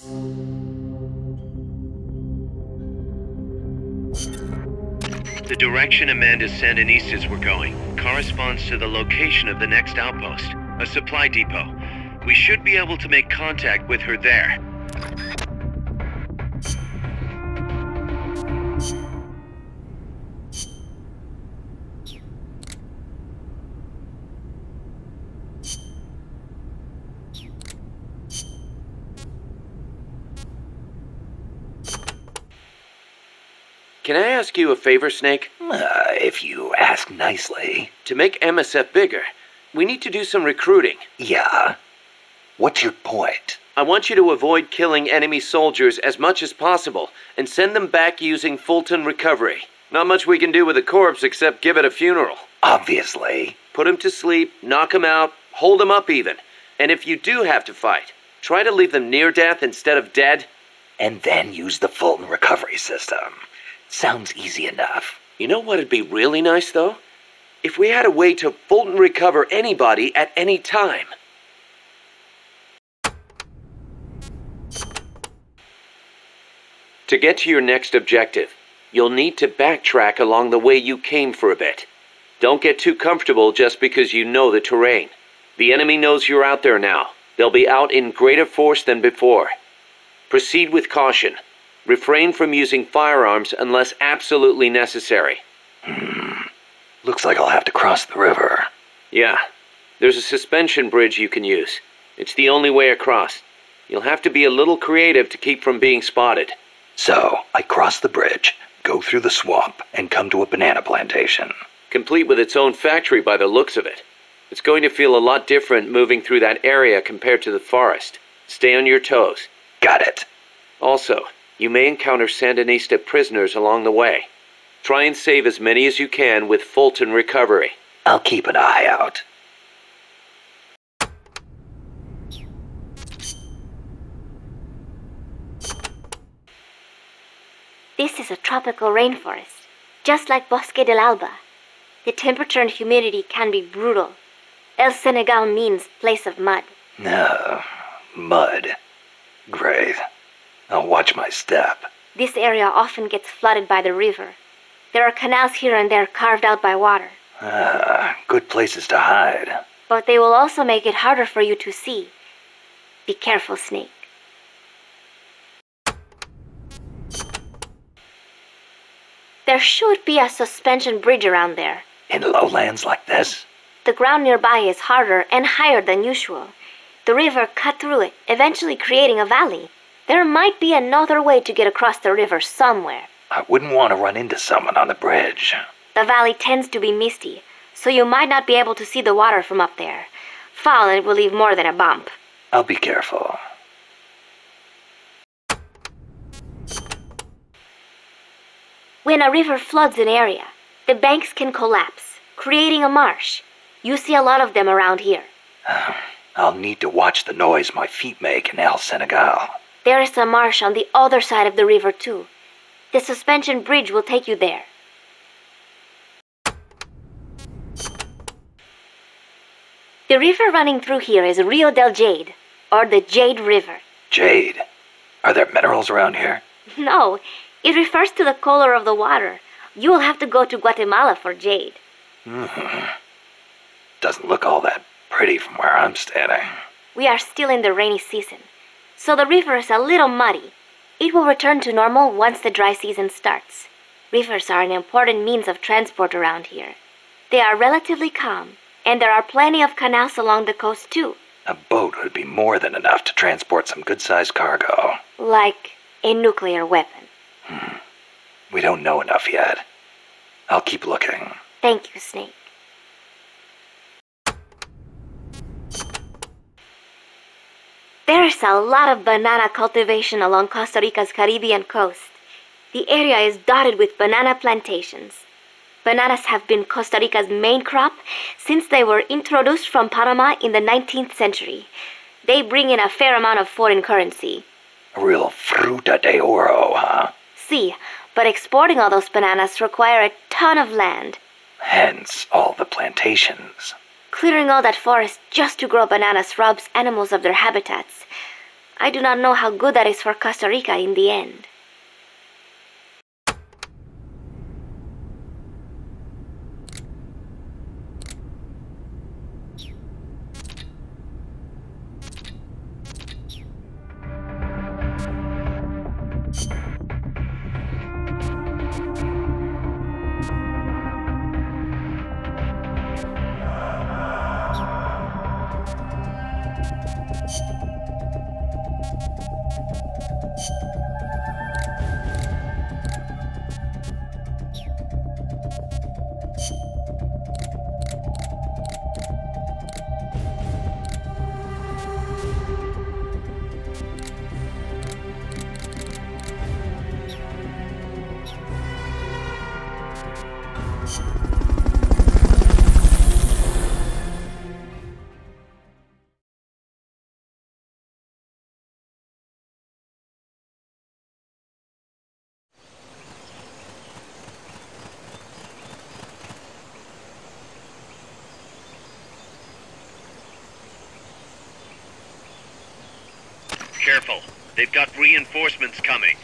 The direction Amanda's Sandinistas were going corresponds to the location of the next outpost, a supply depot. We should be able to make contact with her there. Can I ask you a favor, Snake? If you ask nicely. To make MSF bigger, we need to do some recruiting. Yeah. What's your point? I want you to avoid killing enemy soldiers as much as possible and send them back using Fulton Recovery. Not much we can do with a corpse except give it a funeral. Obviously. Put him to sleep, knock him out, hold him up even. And if you do have to fight, try to leave them near death instead of dead. And then use the Fulton Recovery system. Sounds easy enough. You know what'd be really nice, though? If we had a way to Fulton recover anybody at any time. To get to your next objective, you'll need to backtrack along the way you came for a bit. Don't get too comfortable just because you know the terrain. The enemy knows you're out there now. They'll be out in greater force than before. Proceed with caution. Refrain from using firearms unless absolutely necessary. Looks like I'll have to cross the river. Yeah. There's a suspension bridge you can use. It's the only way across. You'll have to be a little creative to keep from being spotted. So, I cross the bridge, go through the swamp, and come to a banana plantation. Complete with its own factory by the looks of it. It's going to feel a lot different moving through that area compared to the forest. Stay on your toes. Got it. Also, you may encounter Sandinista prisoners along the way. Try and save as many as you can with Fulton Recovery. I'll keep an eye out. This is a tropical rainforest, just like Bosque del Alba. The temperature and humidity can be brutal. El Senegal means place of mud. No, mud. Great. I'll watch my step. This area often gets flooded by the river. There are canals here and there carved out by water. Good places to hide. But they will also make it harder for you to see. Be careful, Snake. There should be a suspension bridge around there. In lowlands like this? The ground nearby is harder and higher than usual. The river cut through it, eventually creating a valley. There might be another way to get across the river somewhere. I wouldn't want to run into someone on the bridge. The valley tends to be misty, so you might not be able to see the water from up there. Fall and it will leave more than a bump. I'll be careful. When a river floods an area, the banks can collapse, creating a marsh. You see a lot of them around here. I'll need to watch the noise my feet make in El Senegal. There is a marsh on the other side of the river, too. The suspension bridge will take you there. The river running through here is Rio del Jade, or the Jade River. Jade? Are there minerals around here? No, it refers to the color of the water. You will have to go to Guatemala for jade. Doesn't look all that pretty from where I'm standing. We are still in the rainy season, so the river is a little muddy. It will return to normal once the dry season starts. Rivers are an important means of transport around here. They are relatively calm, and there are plenty of canals along the coast too. A boat would be more than enough to transport some good-sized cargo. Like a nuclear weapon. We don't know enough yet. I'll keep looking. Thank you, Snake. There is a lot of banana cultivation along Costa Rica's Caribbean coast. The area is dotted with banana plantations. Bananas have been Costa Rica's main crop since they were introduced from Panama in the 19th century. They bring in a fair amount of foreign currency. A real fruta de oro, huh? See, but exporting all those bananas require a ton of land. Hence all the plantations. Clearing all that forest just to grow bananas robs animals of their habitats. I do not know how good that is for Costa Rica in the end. Careful. They've got reinforcements coming.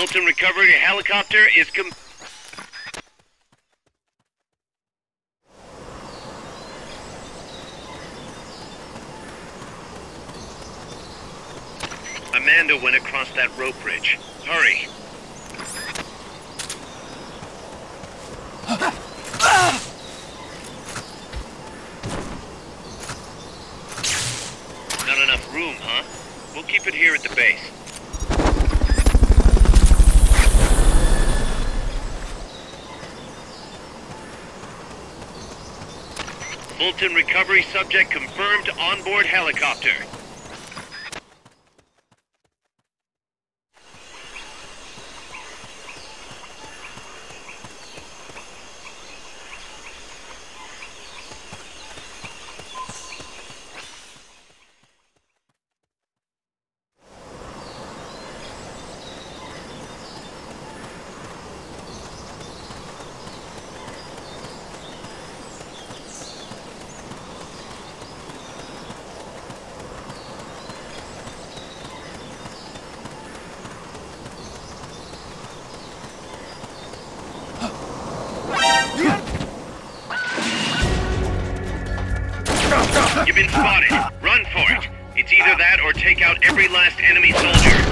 Fulton recovery helicopter is Amanda went across that rope bridge. Hurry. Not enough room, huh? We'll keep it here at the base. Fulton recovery subject confirmed onboard helicopter. You've been spotted. Run for it. It's either that or take out every last enemy soldier.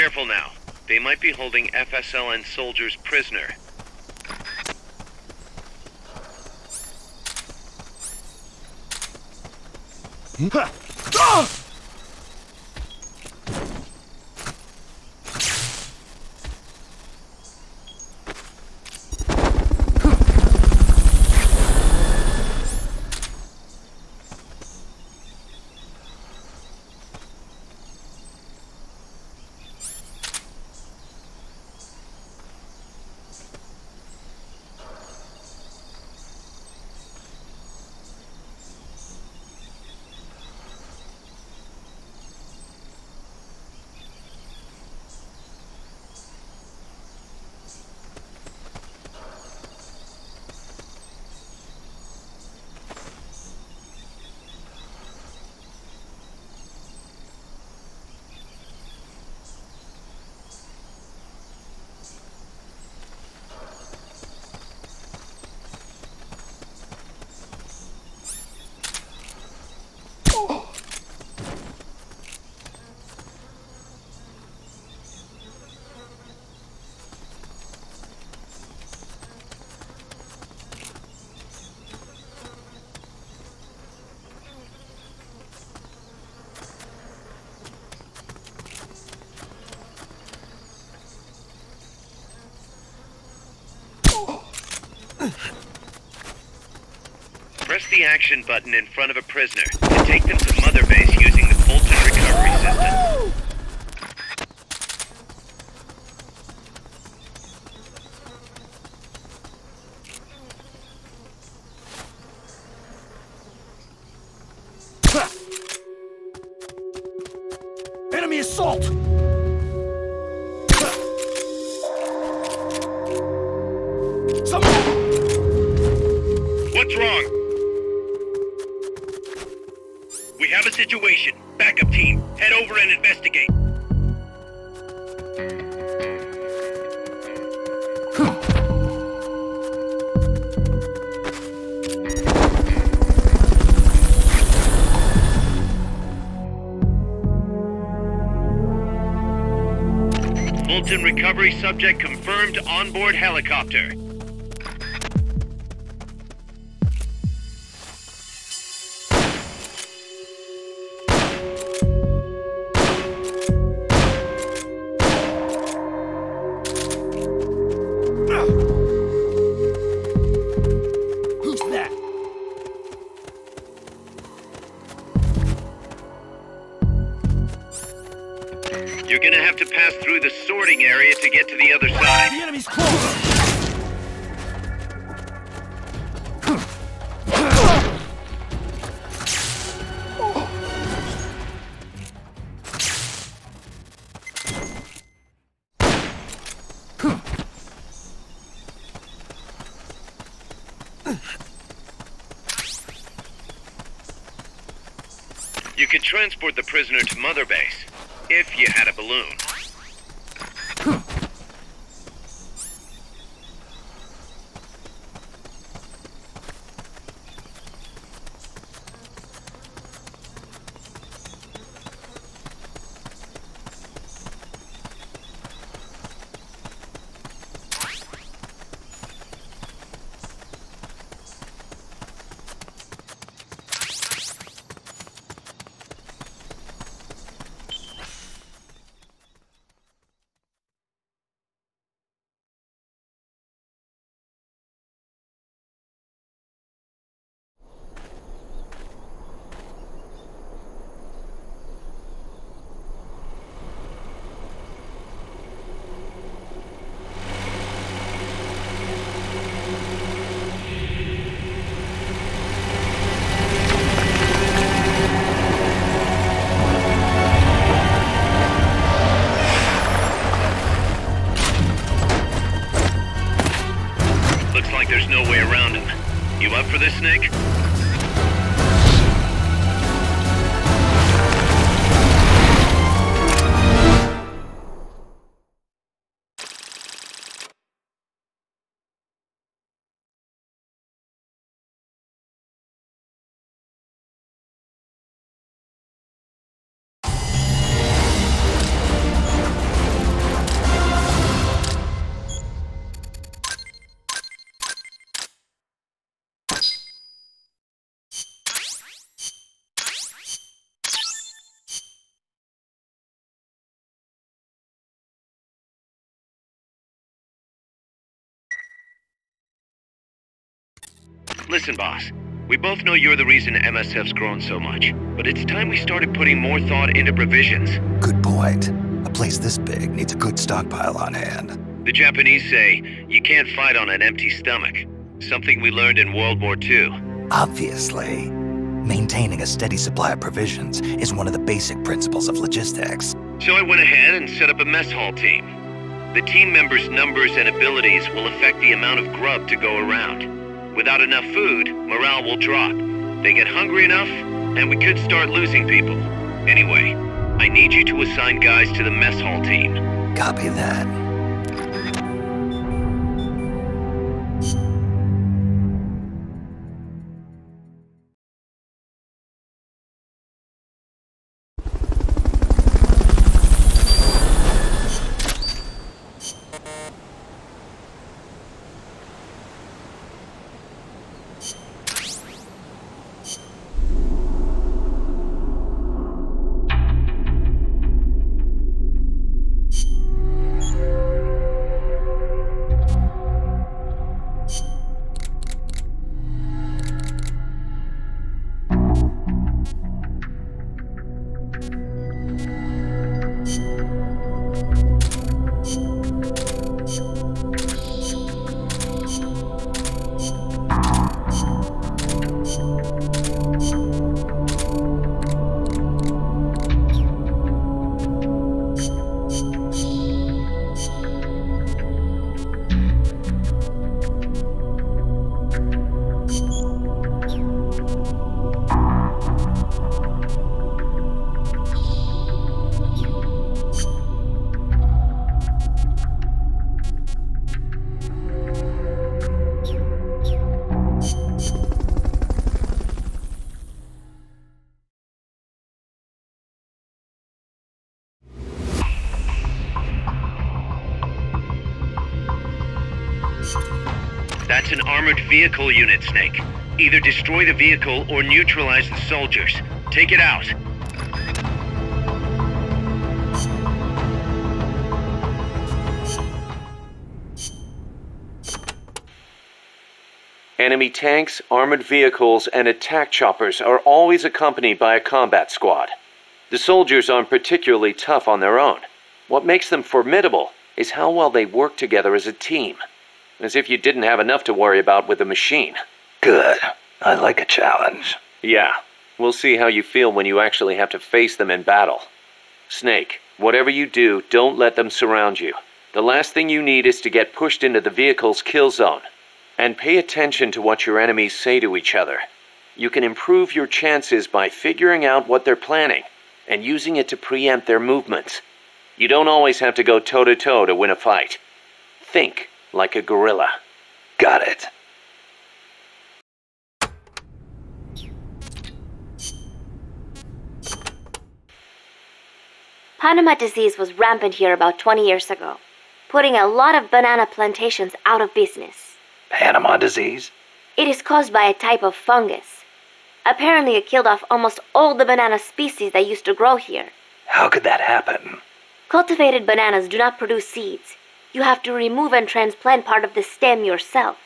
Careful now. They might be holding FSLN soldiers prisoner. Press the action button in front of a prisoner and take them to Mother Base using the Fulton recovery system. Enemy assault! What's wrong? We have a situation. Backup team, head over and investigate. Fulton recovery subject confirmed onboard helicopter. Who's that? You're gonna have to pass through the sorting area to get to the other side. The enemy's close! You could transport the prisoner to Mother Base, if you had a balloon. Looks like there's no way around him. You up for this, Nick? Listen, boss. We both know you're the reason MSF's grown so much, but it's time we started putting more thought into provisions. Good point. A place this big needs a good stockpile on hand. The Japanese say, you can't fight on an empty stomach. Something we learned in World War II. Obviously. Maintaining a steady supply of provisions is one of the basic principles of logistics. So I went ahead and set up a mess hall team. The team members' numbers and abilities will affect the amount of grub to go around. Without enough food, morale will drop. They get hungry enough, and we could start losing people. Anyway, I need you to assign guys to the mess hall team. Copy that. That's an armored vehicle unit, Snake. Either destroy the vehicle or neutralize the soldiers. Take it out. Enemy tanks, armored vehicles, and attack choppers are always accompanied by a combat squad. The soldiers aren't particularly tough on their own. What makes them formidable is how well they work together as a team. As if you didn't have enough to worry about with a machine. Good. I like a challenge. Yeah. We'll see how you feel when you actually have to face them in battle. Snake, whatever you do, don't let them surround you. The last thing you need is to get pushed into the vehicle's kill zone. And pay attention to what your enemies say to each other. You can improve your chances by figuring out what they're planning and using it to preempt their movements. You don't always have to go toe-to-toe to win a fight. Think like a gorilla. Got it. Panama disease was rampant here about 20 years ago, putting a lot of banana plantations out of business. Panama disease? It is caused by a type of fungus. Apparently it killed off almost all the banana species that used to grow here. How could that happen? Cultivated bananas do not produce seeds. You have to remove and transplant part of the stem yourself.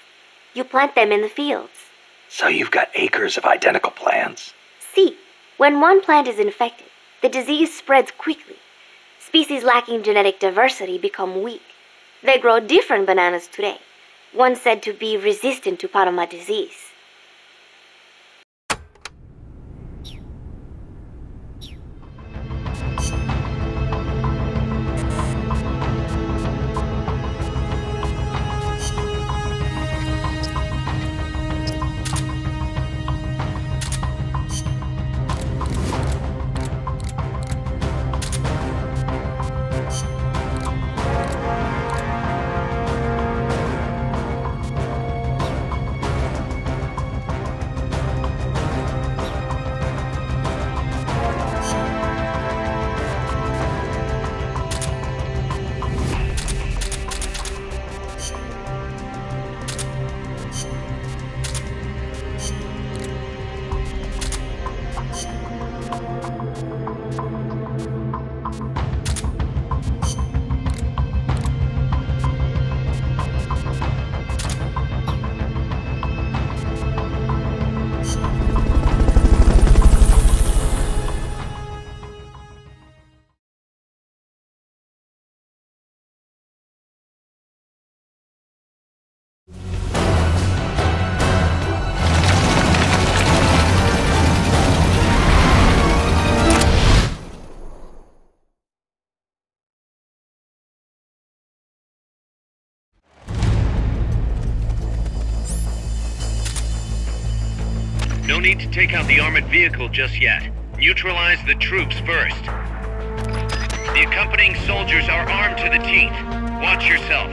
You plant them in the fields. So you've got acres of identical plants? See, when one plant is infected, the disease spreads quickly. Species lacking genetic diversity become weak. They grow different bananas today, one said to be resistant to Panama disease. need to take out the armored vehicle just yet. Neutralize the troops first. The accompanying soldiers are armed to the teeth. Watch yourself.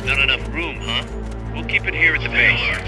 Not enough room, huh? We'll keep it here at the base.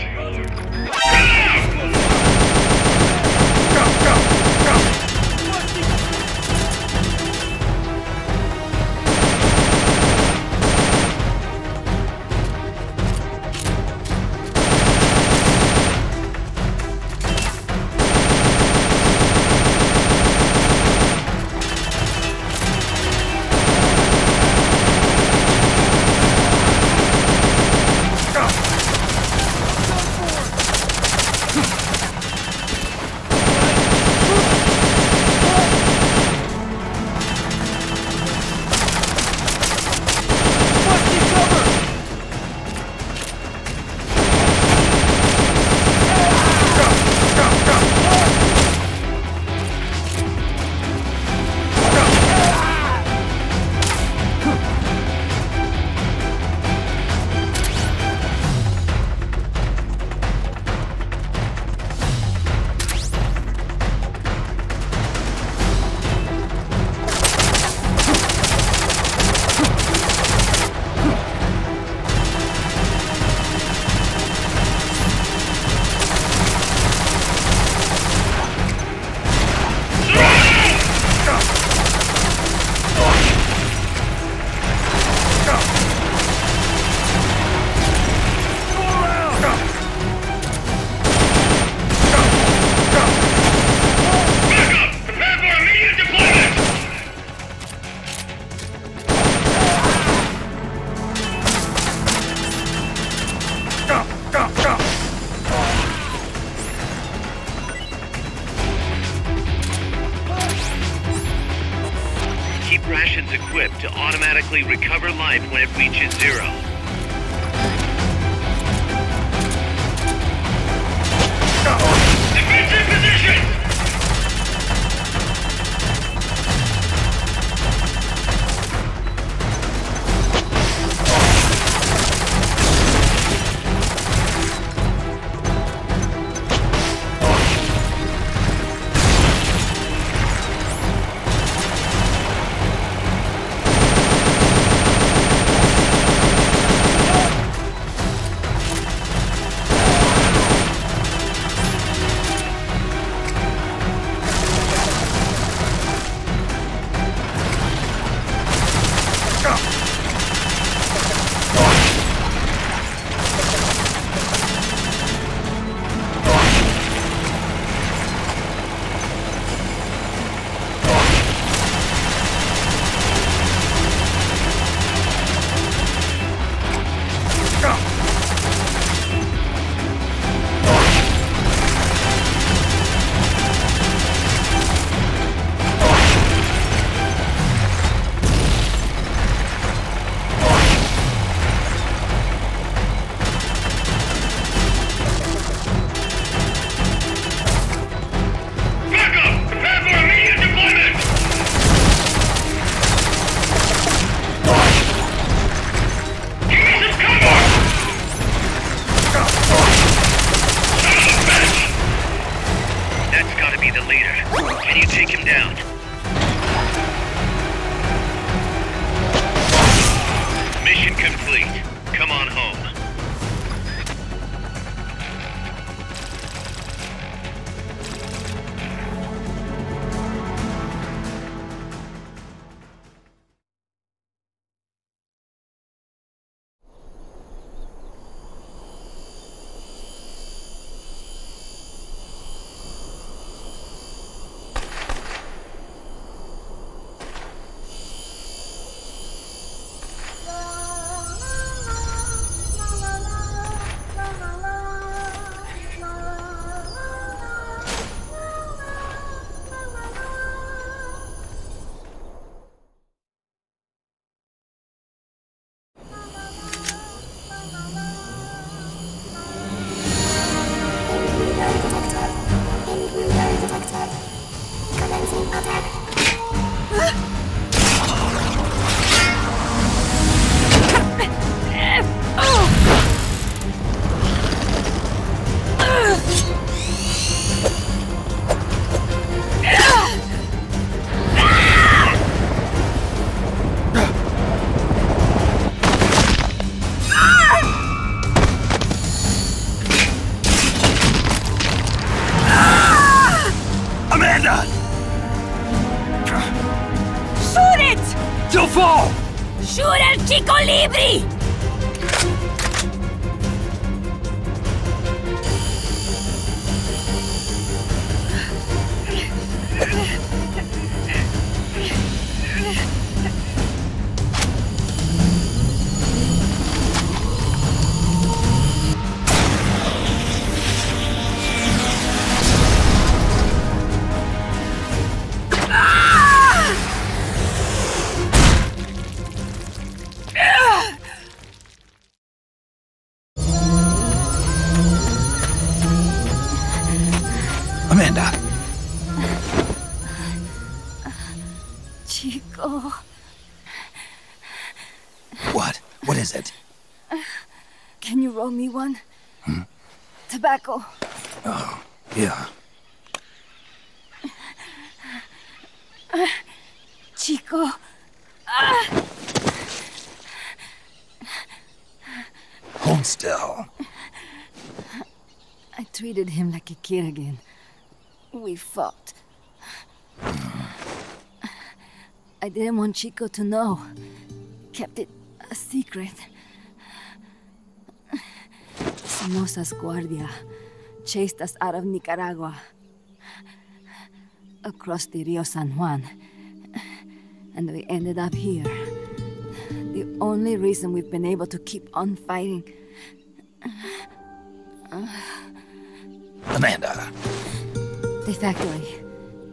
Keep rations equipped to automatically recover life when it reaches zero. Defensive position! el Chico Libri! Amanda! Chico... What? What is it? Can you roll me one? Tobacco. Oh, yeah. Chico... Hold still. I treated him like a kid again. We fought. I didn't want Chico to know. Kept it a secret. Somoza's Guardia chased us out of Nicaragua. Across the Rio San Juan. And we ended up here. The only reason we've been able to keep on fighting. Amanda. The factory.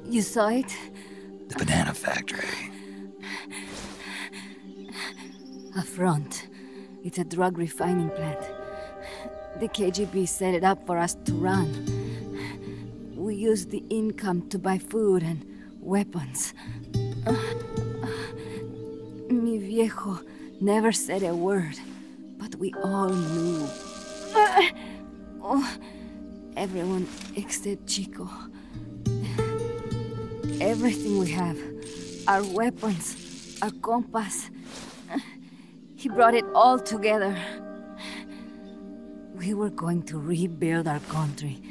You saw it? The banana factory. A front. It's a drug refining plant. The KGB set it up for us to run. We used the income to buy food and weapons. Mi viejo never said a word, but we all knew. Everyone except Chico. Everything we have. Our weapons, our compass. He brought it all together. We were going to rebuild our country.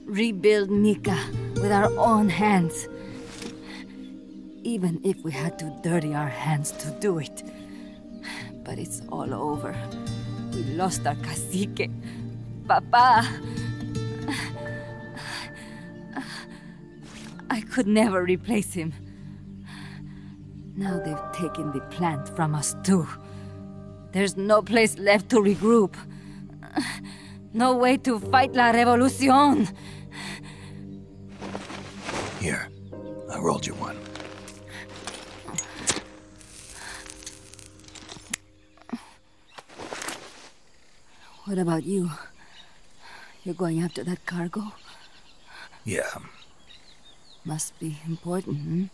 Rebuild Nika with our own hands. Even if we had to dirty our hands to do it. But it's all over. We lost our cacique. Papa. I could never replace him. Now they've taken the plant from us too. There's no place left to regroup. No way to fight la revolución. Here, I rolled you one. What about you? You're going after that cargo? Yeah. Must be important,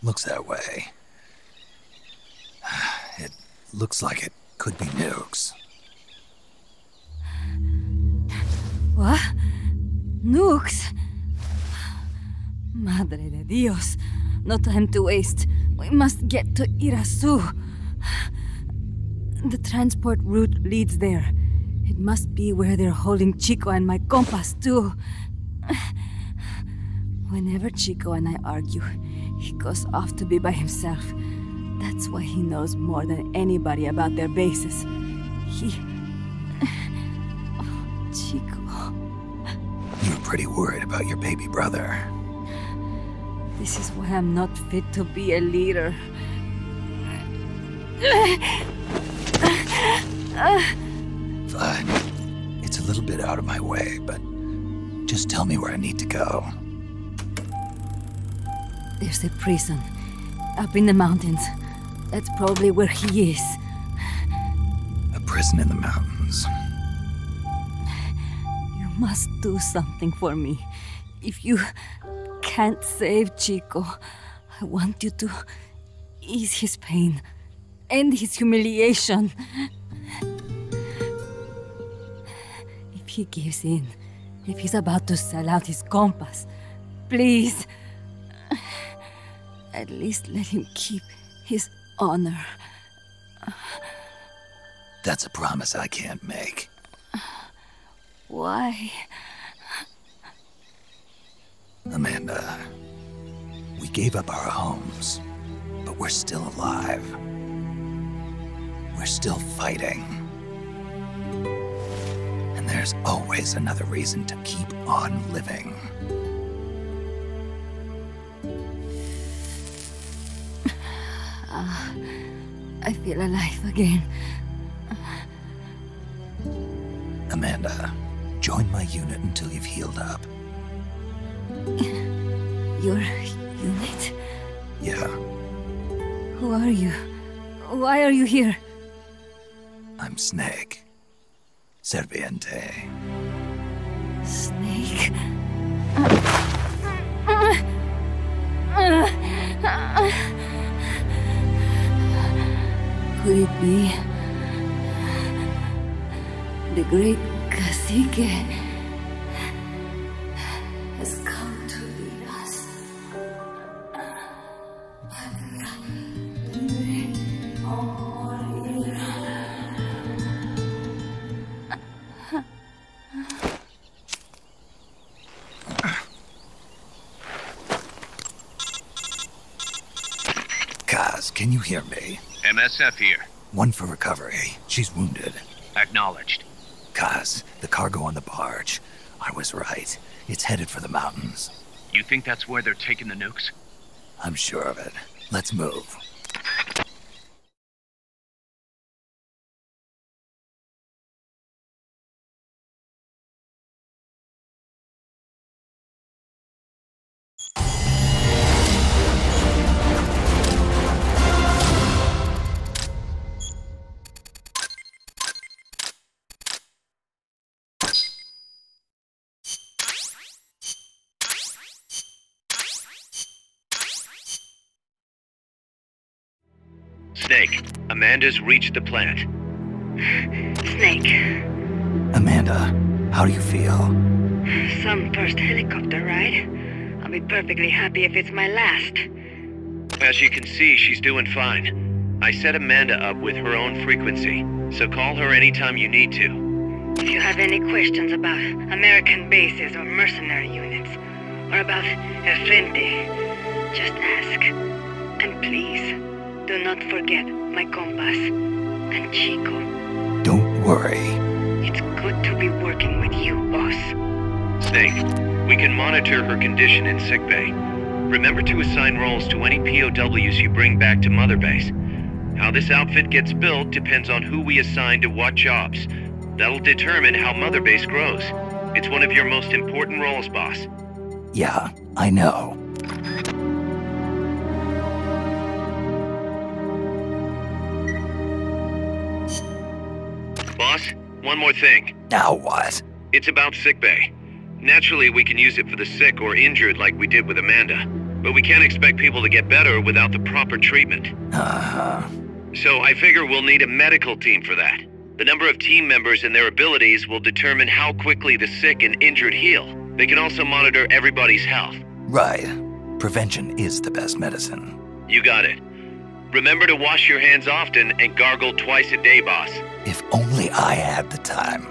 Looks that way. It looks like it could be nukes. What? Nukes? Madre de Dios. No time to waste. We must get to Irasu. The transport route leads there. It must be where they're holding Chico and my compas, too. Whenever Chico and I argue, he goes off to be by himself. That's why he knows more than anybody about their bases. Oh, Chico. You're pretty worried about your baby brother. This is why I'm not fit to be a leader. Fine. It's a little bit out of my way, but just tell me where I need to go. There's a prison up in the mountains. That's probably where he is. A prison in the mountains. You must do something for me. If you can't save Chico, I want you to ease his pain, end his humiliation. If he gives in, if he's about to sell out his compass, please, at least let him keep his honor. That's a promise I can't make. Why? Amanda, we gave up our homes, but But we're still alive. We're still fighting. And there's always another reason to keep on living. I feel alive again. Amanda, join my unit until you've healed up. Your unit? Yeah, Who are you? Why are you here? I'm Snake. Serviente. Snake? Could it be the great cacique has come to lead us? Kaz, can you hear me? MSF here. One for recovery. She's wounded. Acknowledged. Kaz, the cargo on the barge. I was right. It's headed for the mountains. You think that's where they're taking the nukes? I'm sure of it. Let's move. Snake, Amanda's reached the plant. Snake, Amanda, how do you feel? some first helicopter ride. I'll be perfectly happy if it's my last. As you can see, she's doing fine. I set Amanda up with her own frequency, so call her anytime you need to. If you have any questions about American bases or mercenary units, or about El Frente, just ask. And please, do not forget my compass and Chico. Don't worry. It's good to be working with you, boss. Snake, we can monitor her condition in sickbay. Remember to assign roles to any POWs you bring back to Mother Base. How this outfit gets built depends on who we assign to what jobs. That'll determine how Mother Base grows. It's one of your most important roles, boss. Yeah, I know. Boss, one more thing. Now what? It's about sickbay. Naturally, we can use it for the sick or injured like we did with Amanda, but we can't expect people to get better without the proper treatment. Uh-huh. So I figure we'll need a medical team for that. The number of team members and their abilities will determine how quickly the sick and injured heal. They can also monitor everybody's health. Right. Prevention is the best medicine. You got it. Remember to wash your hands often and gargle twice a day, boss. If only I had the time.